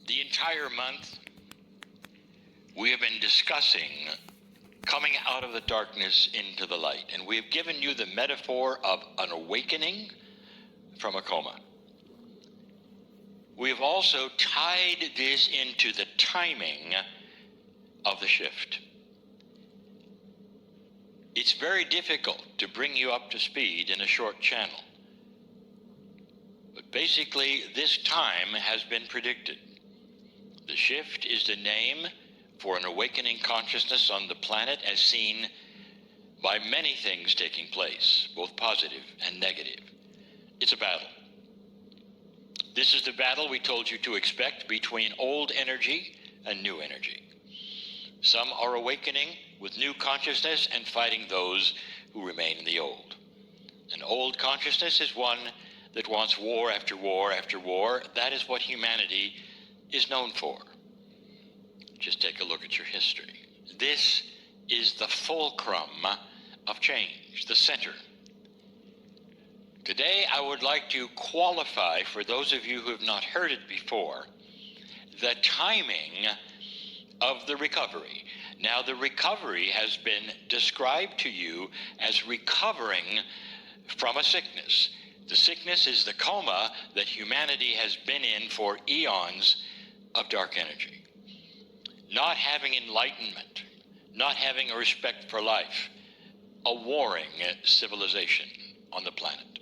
The entire month, we have been discussing coming out of the darkness into the light, and we have given you the metaphor of an awakening from a coma. We have also tied this into the timing of the shift. It's very difficult to bring you up to speed in a short channel. But basically, this time has been predicted. The shift is the name for an awakening consciousness on the planet as seen by many things taking place, both positive and negative. It's a battle. This is the battle we told you to expect between old energy and new energy. Some are awakening with new consciousness and fighting those who remain in the old. An old consciousness is one that wants war after war after war. That is what humanity is known for. Just take a look at your history. This is the fulcrum of change, the center. Today, I would like to qualify, for those of you who have not heard it before, the timing of the recovery. Now, the recovery has been described to you as recovering from a sickness. The sickness is the coma that humanity has been in for eons of dark energy. Not having enlightenment, not having a respect for life, a warring civilization on the planet.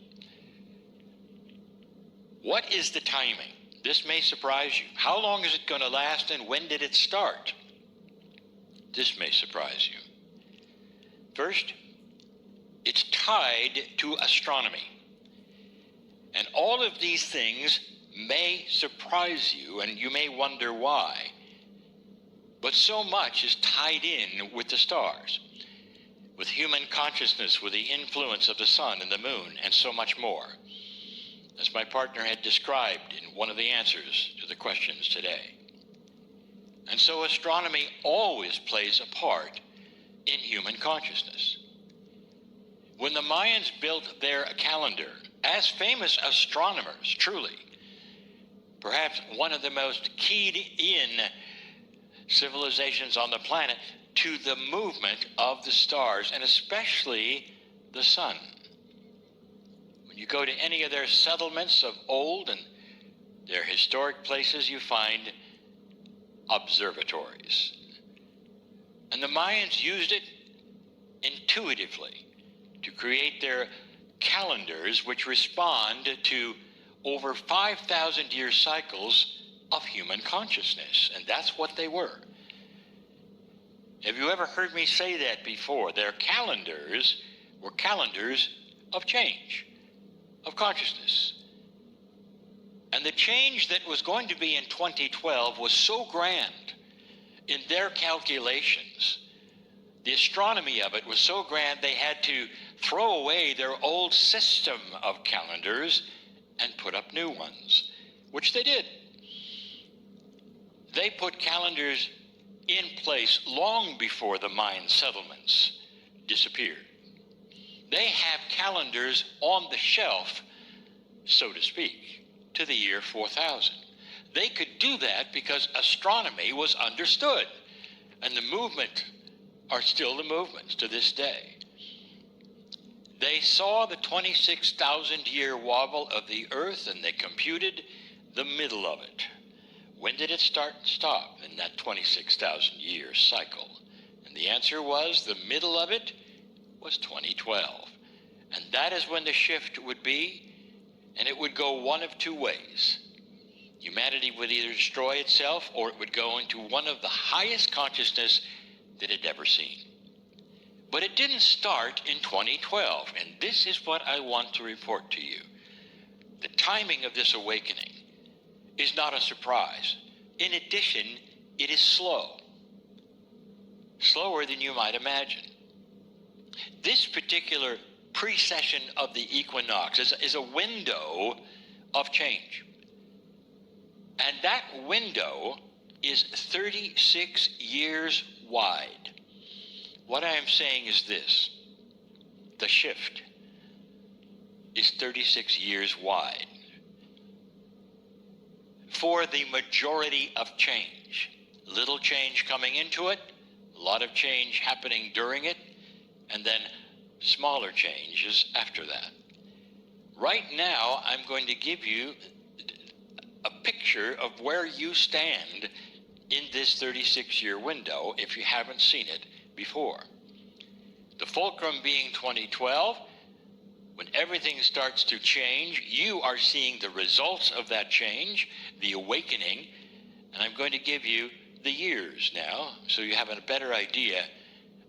What is the timing? This may surprise you. How long is it going to last, and when did it start? This may surprise you. First, it's tied to astronomy. And all of these things may surprise you, and you may wonder why. But so much is tied in with the stars, with human consciousness, with the influence of the sun and the moon, and so much more, as my partner had described in one of the answers to the questions today. And so astronomy always plays a part in human consciousness. When the Mayans built their calendar, as famous astronomers, truly, perhaps one of the most keyed in civilizations on the planet to the movement of the stars, and especially the sun. When you go to any of their settlements of old and their historic places, you find observatories. And the Mayans used it intuitively to create their calendars, which respond to over 5,000 year cycles of human consciousness, and that's what they were. Have you ever heard me say that before? Their calendars were calendars of change, of consciousness. And the change that was going to be in 2012 was so grand in their calculations. The astronomy of it was so grand they had to throw away their old system of calendars and put up new ones, which they did. They put calendars in place long before the Mayan settlements disappeared. They have calendars on the shelf, so to speak, to the year 4000. They could do that because astronomy was understood, and the movement are still the movements to this day. They saw the 26,000 year wobble of the earth, and they computed the middle of it. When did it start and stop in that 26,000 year cycle? And the answer was the middle of it was 2012. And that is when the shift would be, and it would go one of two ways. Humanity would either destroy itself, or it would go into one of the highest consciousness that it had ever seen. But it didn't start in 2012, and this is what I want to report to you. The timing of this awakening is not a surprise. In addition, it is slow. Slower than you might imagine. This particular precession of the equinox is a window of change. And that window is 36 years wide. What I am saying is this: the shift is 36 years wide. for the majority of change. Little change coming into it, a lot of change happening during it, and then smaller changes after that. Right now, I'm going to give you a picture of where you stand in this 36-year window if you haven't seen it before. The fulcrum being 2012, when everything starts to change, you are seeing the results of that change, the awakening, and I'm going to give you the years now so you have a better idea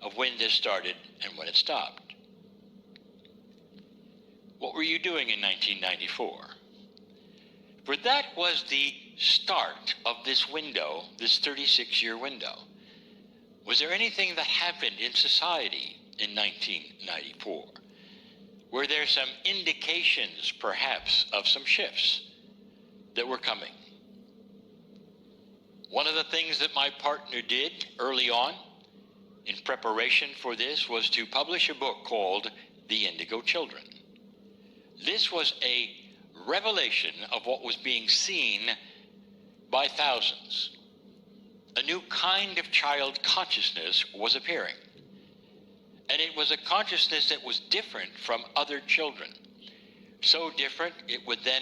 of when this started and when it stopped. What were you doing in 1994? For that was the start of this window, this 36-year window. Was there anything that happened in society in 1994? Were there some indications, perhaps, of some shifts that were coming? One of the things that my partner did early on in preparation for this was to publish a book called The Indigo Children. This was a revelation of what was being seen by thousands. A new kind of child consciousness was appearing. And it was a consciousness that was different from other children. So different, it would then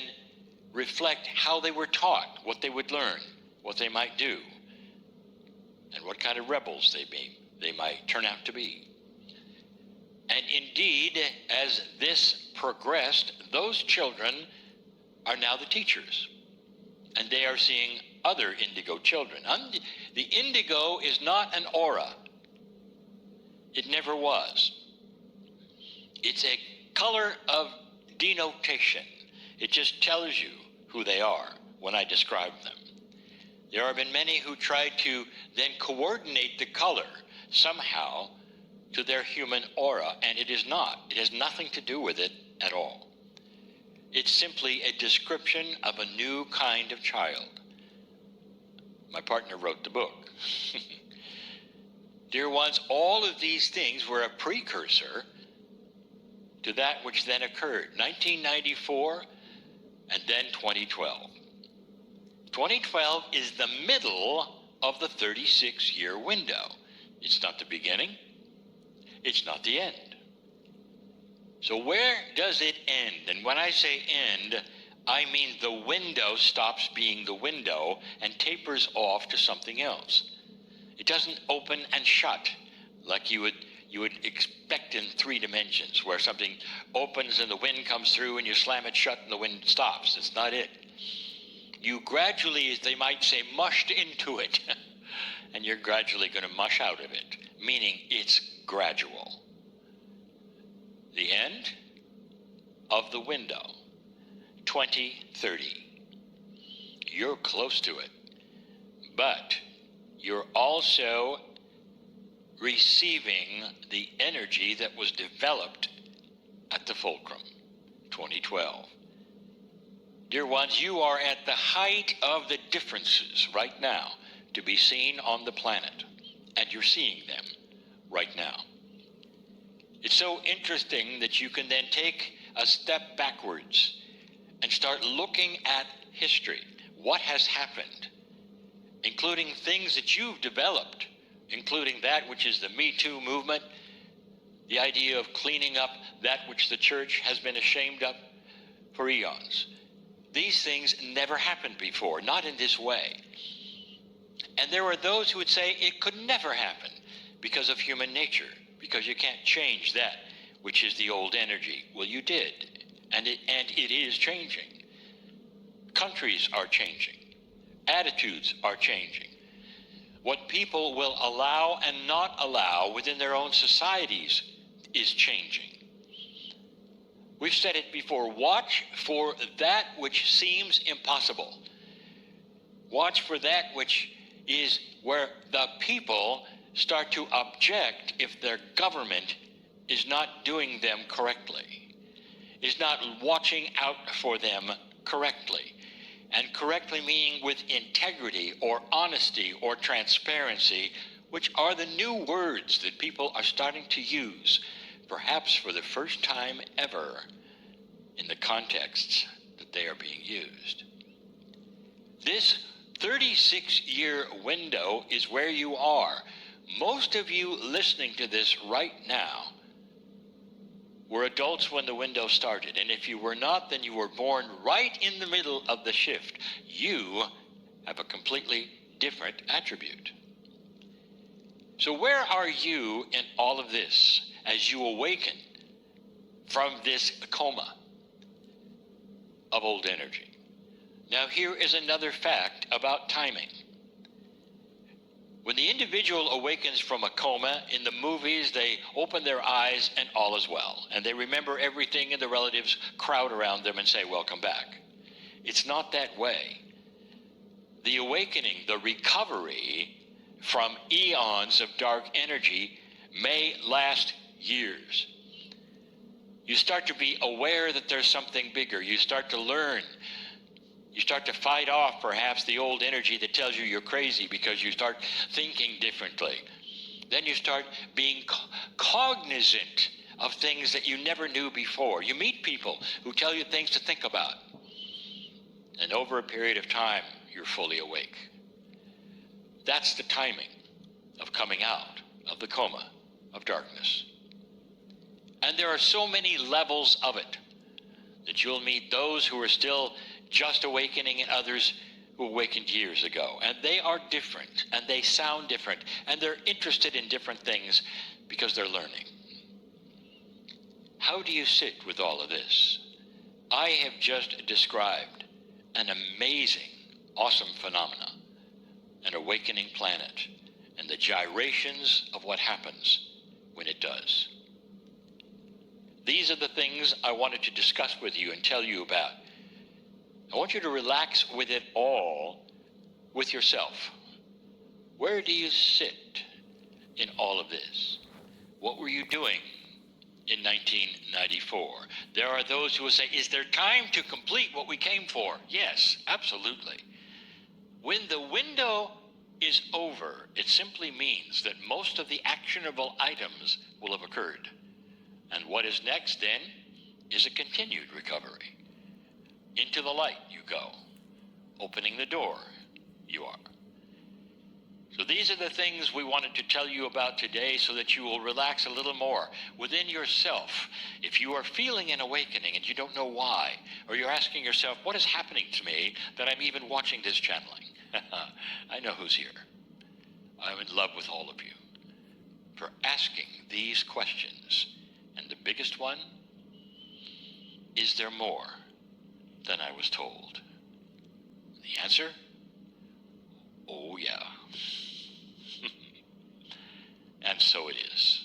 reflect how they were taught, what they would learn, what they might do, and what kind of rebels they might turn out to be. And indeed, as this progressed, those children are now the teachers. And they are seeing other indigo children. The indigo is not an aura. It never was. It's a color of denotation. It just tells you who they are when I describe them. There have been many who tried to then coordinate the color somehow to their human aura, and it is not. It has nothing to do with it at all. It's simply a description of a new kind of child. My partner wrote the book. Dear ones, all of these things were a precursor to that which then occurred. 1994 and then 2012. 2012 is the middle of the 36-year window. It's not the beginning. It's not the end. So where does it end? And when I say end, I mean the window stops being the window and tapers off to something else. It doesn't open and shut like you would expect in 3 dimensions, where something opens and the wind comes through and you slam it shut and the wind stops. That's not it. You gradually, as they might say, mushed into it, and you're gradually going to mush out of it, meaning it's gradual. The end of the window, 2030. You're close to it, but you're also receiving the energy that was developed at the fulcrum, 2012. Dear ones, you are at the height of the differences right now to be seen on the planet, and you're seeing them right now. It's so interesting that you can then take a step backwards and start looking at history, what has happened, including things that you've developed, including that which is the Me Too movement, the idea of cleaning up that which the church has been ashamed of for eons. These things never happened before, not in this way. And there are those who would say it could never happen because of human nature, because you can't change that which is the old energy. Well, you did, and it is changing. Countries are changing. Attitudes are changing. What people will allow and not allow within their own societies is changing. We've said it before, watch for that which seems impossible. Watch for that which is where the people start to object if their government is not doing them correctly, is not watching out for them correctly. And correctly meaning with integrity or honesty or transparency, which are the new words that people are starting to use, perhaps for the first time ever in the contexts that they are being used. This 36-year window is where you are. Most of you listening to this right now were adults when the window started. And if you were not, then you were born right in the middle of the shift. You have a completely different attribute. So where are you in all of this as you awaken from this coma of old energy? Now here is another fact about timing. When the individual awakens from a coma, in the movies they open their eyes and all is well. And they remember everything and the relatives crowd around them and say, welcome back. It's not that way. The awakening, the recovery from eons of dark energy may last years. You start to be aware that there's something bigger. You start to learn. You start to fight off perhaps the old energy that tells you you're crazy because you start thinking differently. Then you start being cognizant of things that you never knew before. You meet people who tell you things to think about. And over a period of time, you're fully awake. That's the timing of coming out of the coma of darkness. And there are so many levels of it that you'll meet those who are still just awakening and others who awakened years ago. And they are different, and they sound different, and they're interested in different things because they're learning. How do you sit with all of this? I have just described an amazing, awesome phenomena, an awakening planet, and the gyrations of what happens when it does. These are the things I wanted to discuss with you and tell you about. I want you to relax with it all with yourself. Where do you sit in all of this? What were you doing in 1994? There are those who will say, is there time to complete what we came for? Yes, absolutely. When the window is over, it simply means that most of the actionable items will have occurred. And what is next then is a continued recovery. Into the light you go. Opening the door, you are. So these are the things we wanted to tell you about today so that you will relax a little more within yourself. If you are feeling an awakening and you don't know why, or you're asking yourself, what is happening to me that I'm even watching this channeling? I know who's here. I'm in love with all of you for asking these questions. And the biggest one, is there more than I was told? The answer? Oh yeah. And so it is.